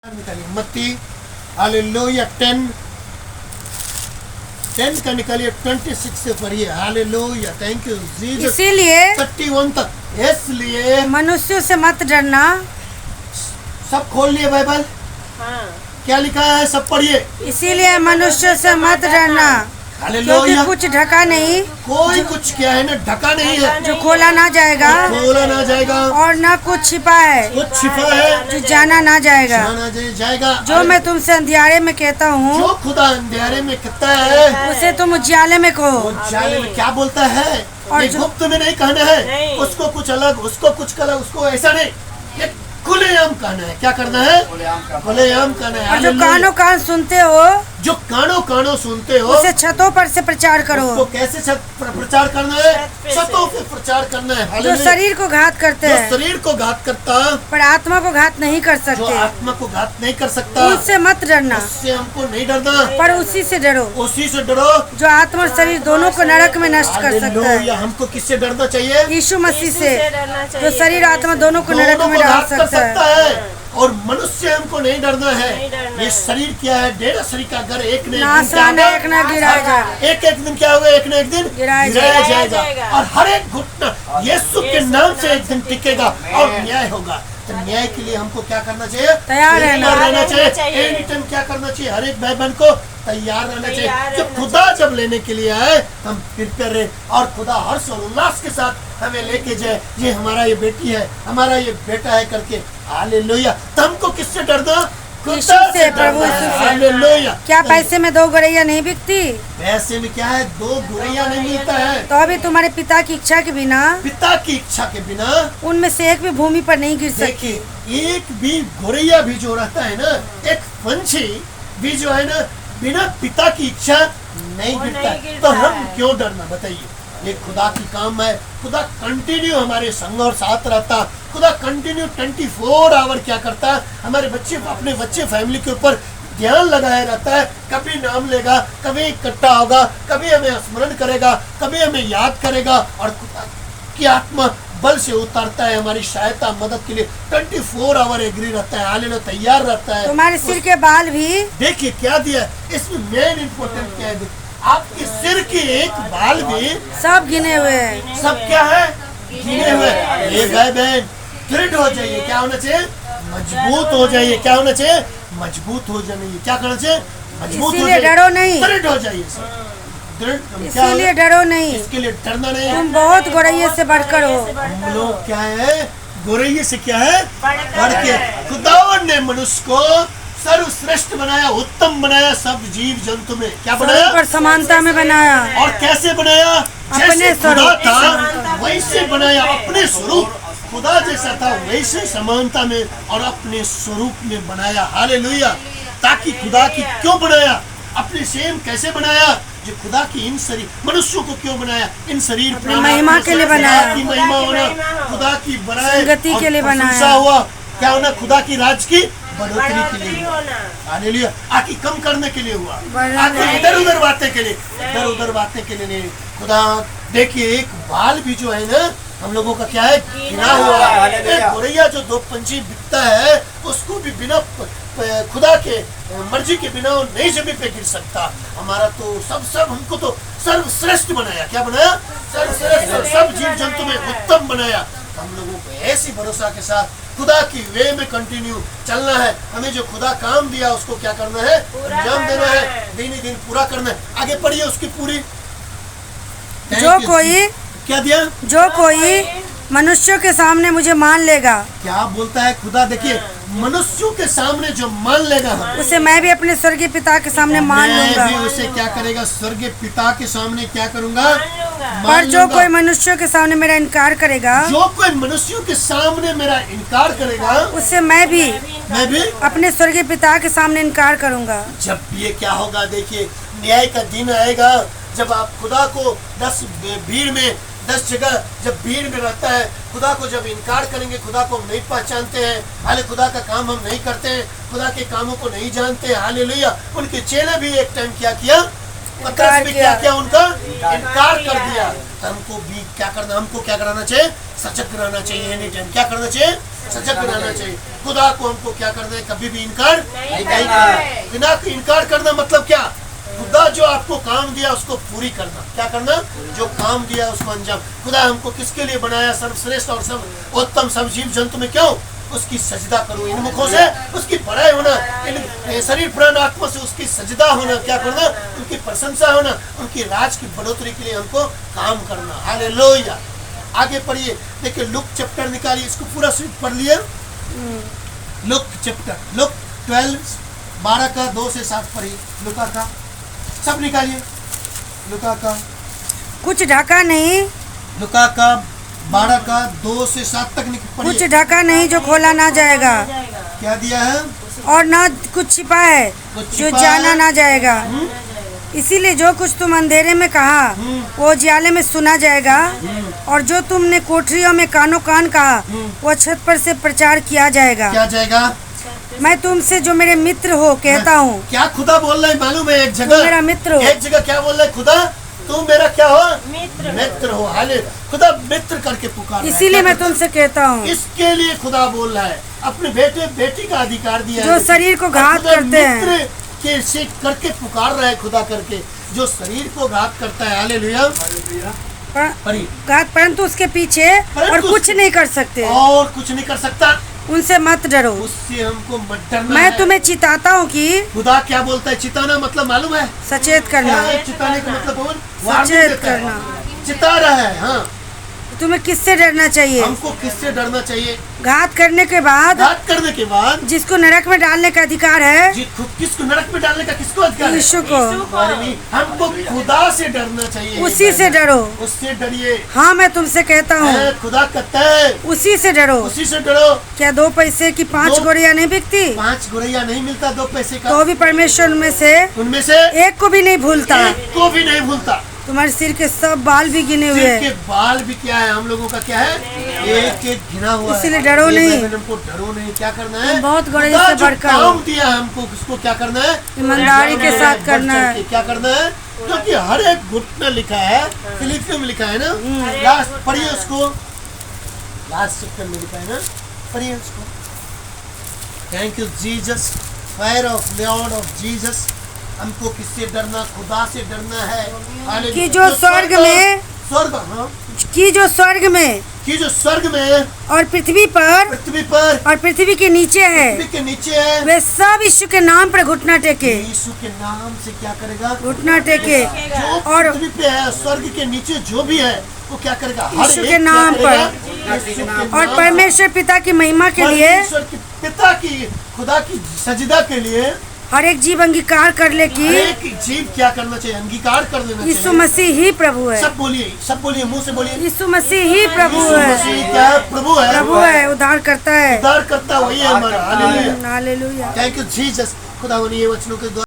निकालिए मत्ती हालेलुया 10 का निकालिए 26 से पढ़िए हालेलुया थैंक यू जीसस इसीलिए 31 तक इसलिए मनुष्यों से मत डरना। सब खोल लिए बाइबल क्या लिखा है सब पढ़िए इसीलिए मनुष्यों से मत डरना क्योंकि हालेलुया कुछ ढका नहीं कोई कुछ क्या है ना ढका नहीं है जो खोला ना जाएगा खोला ना जाएगा और ना कुछ छिपा है कुछ छिपा है जो जाना ना जाएगा। जाना जाएगा जो मैं तुमसे अंधियारे में कहता हूँ जो खुदा अंधेरे में कहता है उसे तुम उजाले में कहो। उजाले में क्या बोलता है और ये जो- गुप्त में नहीं कहना है उसको कुछ अलग उसको कुछ अलग उसको ऐसा नहीं ये खुलेआम कहना है क्या करना है खुलेआम कहना है और जो हालेलुया। कानों कान सुनते हो जो कानों सुनते हो उसे छतों पर से प्रचार करो। उसको कैसे प्रचार करना है छतों पे प्रचार करना है जो हालेलुया। शरीर को घात करते जो हैं शरीर को घात करता पर आत्मा को घात नहीं कर जो सकते आत्मा को घात नहीं कर सकता उससे मत डरना उससे हमको नहीं डरना पर उसी से डरो उसी से डरो जो आत्मा और शरीर दोनों को नरक में नष्ट कर सकता है। हालेलुया। हमको किससे डरना चाहिए यीशु मसीह से जो शरीर आत्मा दोनों को नरक दोनों में को डाल घात कर सकता सकता है। है और मनुष्य हमको नहीं डरना है ये शरीर क्या है डेढ़ शरीर का घर एक न एक दिन नाश क्या होगा? एक न गिराया जाएगा। एक दिन क्या होगा एक न एक दिन गिराया जाएगा और हर एक घुटना यीशु के नाम से एक दिन टिकेगा और न्याय होगा। तो न्याय के लिए हमको क्या करना चाहिए तैयार रहना चाहिए एनी टाइम क्या करना चाहिए हर एक भाई बहन को तैयार रहना चाहिए जब खुदा जब लेने के लिए आए हम प्रिपेयर रहे और खुदा हर्ष और उल्लास के साथ हमें लेके जाए ये हमारा ये बेटी है हमारा ये बेटा है करके हालेलुया। तो हमको किससे डरना यीशु से प्रभु यीशु से। हालेलुया। क्या पैसे में 2 गौरैया नहीं बिकती? पैसे में क्या है 2 गुरैया नहीं मिलता है तो अभी तुम्हारे पिता की इच्छा के बिना पिता की इच्छा के बिना उनमें से एक भी भूमि पर नहीं गिर सकती। देखिए एक भी गोरैया भी जो रहता है ना एक पंछी भी जो है ना बिना पिता की इच्छा नहीं गिरता है। तो हम क्यों डरना बताइए ये खुदा की काम है खुदा कंटिन्यू हमारे संग और साथ रहता खुदा कंटिन्यू 24 आवर क्या करता है हमारे बच्चे अपने बच्चे फैमिली के ऊपर ध्यान लगाया रहता है कभी नाम लेगा कभी इकट्ठा होगा कभी हमें स्मरण करेगा कभी हमें याद करेगा और खुदा की आत्मा बल से उतारता है हमारी सहायता मदद के लिए 24 आवर एग्री रहता है हालेलुया तैयार रहता है। तुम्हारे सिर के बाल भी देखिए क्या दिया है इसमें मेन इम्पोर्टेंट क्या है आपके सिर के एक बाल भी सब गिने हुए हैं। सब क्या है गिने हुए ये भाई बहन दृढ़ हो जाइए क्या होना चाहिए मजबूत हो जाइए क्या होना चाहिए मजबूत हो जाइए क्या करना चाहिए मजबूत हो इसीलिए जाइए डरो नहीं दृढ़ हो जाइए दृढ़ क्या इसीलिए होना? डरो नहीं इसके लिए डरना नहीं तुम बहुत गौरैया से बढ़कर हो। हम लोग क्या है गोरैये से क्या है बढ़ के खुदावन ने मनुष्य को सर्वश्रेष्ठ बनाया उत्तम बनाया सब जीव जंतु में क्या बनाया पर समानता में बनाया और कैसे बनाया अपने जैसे खुदा स्वरूप। था वैसे बनाया अपने स्वरूप खुदा जैसा था वैसे समानता में और अपने स्वरूप में बनाया हालेलुया। ताकि खुदा की क्यों बनाया अपने सेम कैसे बनाया जो खुदा की इन शरीर मनुष्यों को क्यों बनाया इन शरीर अपनी महिमा के लिए बनाया। की महिमा होना खुदा की बनाए संगति के लिए और प्रशंसा बनाया। हुआ क्या होना खुदा की राज की बढ़ोतरी के लिए हालेलुया आकी कम करने के लिए हुआ आकी इधर उधर बातें के लिए इधर उधर बातें के लिए नहीं खुदा देखिए एक बाल भी जो है ना हम लोगों का क्या है गिना हुआ एक गोरैया जो 2 पंछी बिकता है उसको भी बिना खुदा के मर्जी के बिना वो नई जमीन पे गिर सकता हमारा तो सब हमको तो सर्वश्रेष्ठ बनाया क्या बनाया सर्वश्रेष्ठ और सब जीव जंतु में उत्तम बनाया। हम लोगों को ऐसी भरोसा के साथ खुदा की वे में कंटिन्यू चलना है हमें जो खुदा काम दिया उसको क्या करना है अंजाम देना है दिन ही दिन पूरा करना है। आगे पढ़िए उसकी पूरी जो कोई क्या दिया जो कोई मनुष्यों के सामने मुझे मान लेगा क्या बोलता है खुदा देखिए मनुष्यों के सामने जो मान लेगा हम उसे मैं भी अपने स्वर्गीय पिता के सामने मान मैं लूंगा। भी उसे क्या करेगा स्वर्गीय पिता के सामने क्या करूंगा पर मान जो लूंगा। कोई मनुष्यों के सामने मेरा इनकार करेगा जो कोई मनुष्यों के सामने मेरा इनकार करेगा उससे मैं भी मैं भी अपने स्वर्गीय पिता के सामने इनकार करूंगा। जब ये क्या होगा देखिए न्याय का दिन आएगा जब आप खुदा को 10 भीड़ में 10 जगह जब भीड़ में रहता है खुदा को जब इनकार करेंगे खुदा को हम नहीं पहचानते हैं हाले खुदा का काम हम नहीं करते हैं खुदा के कामों को नहीं जानते हैं हालेलुया। उनके चेले भी एक टाइम क्या किया पतरस भी क्या किया उनका इनकार कर दिया। हमको भी क्या करना हमको क्या कराना चाहिए सचेत रहना चाहिए एनी टाइम क्या करना चाहिए सजग रहना चाहिए। खुदा को हमको क्या करना है, कभी भी इनकार नहीं करना। बिना इनकार करना मतलब क्या, खुदा जो आपको काम दिया उसको पूरी करना। क्या करना, जो काम दिया उसको अंजाम। खुदा हमको किसके लिए बनाया, सर्वश्रेष्ठ और सब उत्तम सब जीव जंतु में, क्यों, उसकी सजदा करो। इन मुखों से उसकी बड़ाई होना, इन शरीर प्राण आत्मा से उसकी सजदा होना, क्या करना, उनकी प्रशंसा होना, उनकी राज की बढ़ोतरी के लिए हमको काम करना। हालेलुया। आगे पढ़िए, देखिए लुक चैप्टर निकालिए, इसको पूरा स्विच पढ़ लिया। लुक चैप्टर, लुक 12 12 का 2 से 7 पढ़िए। लुका का सब निकालिए, लुका का कुछ ढका नहीं, लुका का 12 का 2 से 7 तक पढ़िए। कुछ ढका नहीं जो खोला ना जाएगा, क्या दिया है, और ना कुछ छिपा है कुछ जो छिपा जाना है। ना जाएगा। इसीलिए जो कुछ तुम अंधेरे में कहा वो उजियाले में सुना जाएगा, और जो तुमने कोठरियों में कानो कान कहा वो छत पर से प्रचार किया जाएगा। क्या जाएगा, मैं तुमसे जो मेरे मित्र हो कहता हूँ, क्या खुदा बोल रहा है मालूम है, एक तुम जगह मेरा मित्र हो। एक जगह क्या बोल रहा है खुदा, तुम मेरा क्या हो, मित्र हो। हाले खुदा मित्र करके पुकार रहा है। इसीलिए क्या मैं करता तुमसे कहता हूँ, है? इसके लिए खुदा बोल रहा है, अपने बेटे बेटी का अधिकार दिया जो है। शरीर को और घात खुदा करते हैं। मित्र के से करके पुकार रहा है, खुदा करके जो शरीर को घात करता है। हालेलुया। पढ़िए। परंतु उसके पीछे परंतु और कुछ नहीं कर सकते। और कुछ नहीं कर सकता, उनसे मत डरो। उससे हमको मत डरना मैं है। तुम्हें चिताता हूँ कि खुदा क्या बोलता है, चिताना मतलब मालूम है, सचेत क्या करना, है चिताने का मतलब, बोल warning सचेत देता है। करना। चिता रहा है। हाँ, तुम्हें किससे डरना चाहिए। हमको किससे डरना चाहिए, घात करने के बाद घात करने के बाद जिसको नरक में डालने का अधिकार है, किसको नरक में डालने का किसको अधिकार है, यीशु को। हमारे लिए। हमको खुदा से डरना चाहिए, उसी से डरो। उससे डरिए। हाँ मैं तुमसे कहता हूँ, खुदा कहता है उसी से डरो। उसी से डरो। क्या 2 पैसे की 5 दो- गोरियां नहीं बिकती, 5 गोरैया नहीं मिलता 2 पैसे का, तो भी परमेश्वर उनमें से उनमें से एक को भी नहीं भूलता। एक को भी नहीं भूलता। तुम्हारे सिर के सब बाल भी गिने हुए सिर के हैं। बाल भी क्या है, हम लोगों का क्या है, एक एक गिना हुआ है। इसीलिए डरो ये नहीं। बहन, हमको डरो नहीं। क्या करना है, तुम बहुत गौरव खुदा से जो बढ़कर काम दिया है हमको, उसको क्या करना है, ईमानदारी के साथ बढ़ करना चढ़ है। के क्या करना है, क्योंकि हर एक घुटना लिखा है, फिलिपियों में लिखा है ना, लास्ट पढ़िए उसको, लास्ट चैप्टर में लिखा है ना, पढ़िए उसको। Thank you Jesus, fire of Lord of Jesus. हमको किससे डरना, खुदा से डरना है। हालेलुया। कि जो स्वर्ग में, स्वर्ग, हाँ, कि जो स्वर्ग में कि जो स्वर्ग में और पृथ्वी पर और पृथ्वी के नीचे है, पृथ्वी के नीचे है, वे सब यीशु के नाम पर घुटना टेके। यीशु के नाम से क्या करेगा, घुटना टेके। जो और पृथ्वी पे है, स्वर्ग के नीचे जो भी है, वो क्या करेगा, हर यीशु एक के नाम क्या करेगा? पर। यीशु के और नाम परमेश्वर पिता की महिमा के पर। लिए परमेश्वर के पिता की, खुदा की सजदा के लिए हर एक जीव अंगीकार कर ले कि हर एक जीव क्या करना चाहिए, अंगीकार कर देना यीशु चाहिए। मसीह ही प्रभु है। सब बोलिए, मुंह से बोलिए, यीशु मसीह ही प्रभु यीशु है। मसीह क्या है, प्रभु है, प्रभु है, उद्धार करता है। उद्धार करता वही है हमारा। Hallelujah. Hallelujah. Thank you Jesus. खुदा ये वचनों के द्वारा